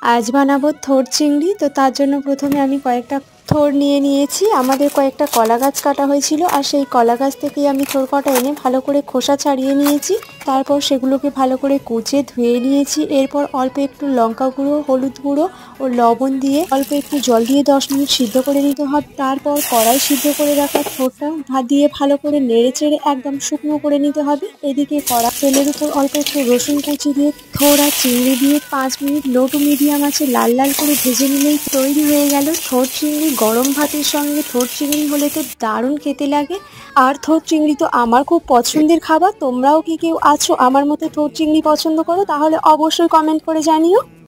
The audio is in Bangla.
আজ বানাবো থোড় চিংড়ি। তো তার জন্য প্রথমে আমি কয়েকটা থোড় নিয়ে নিয়েছি। আমাদের কয়েকটা কলা গাছ কাটা হয়েছিল, আর সেই কলা গাছ থেকেই আমি থোড় কটা এনে ভালো করে খোসা ছাড়িয়ে নিয়েছি। তারপর সেগুলোকে ভালো করে কুচে ধুয়ে নিয়েছি। এরপর অল্প একটু লঙ্কা গুঁড়ো, হলুদ গুঁড়ো ও লবণ দিয়ে অল্প একটু জল দিয়ে 10 মিনিট সিদ্ধ করে নিতে হবে। তারপর কড়াই সিদ্ধ করে রাখা থোড়টা ভাত দিয়ে ভালো করে নেড়ে চেড়ে একদম শুকনো করে নিতে হবে। এদিকে কড়া তেলের উপর অল্প একটু রসুন কুচি দিয়ে থোড় আর চিংড়ি দিয়ে 5 মিনিট লো টু মিডিয়াম আছে লাল লাল করে ভেজে নিলেই তৈরি হয়ে গেল থোড় চিংড়ি। গরম ভাতের সঙ্গে থোড় চিংড়ি হলে তো দারুণ খেতে লাগে। আর থোড় চিংড়ি তো আমার খুব পছন্দের খাবার। তোমরাও কি কেউ আছো আমার মতো থোড় চিংড়ি পছন্দ করো? তাহলে অবশ্যই কমেন্ট করে জানিও।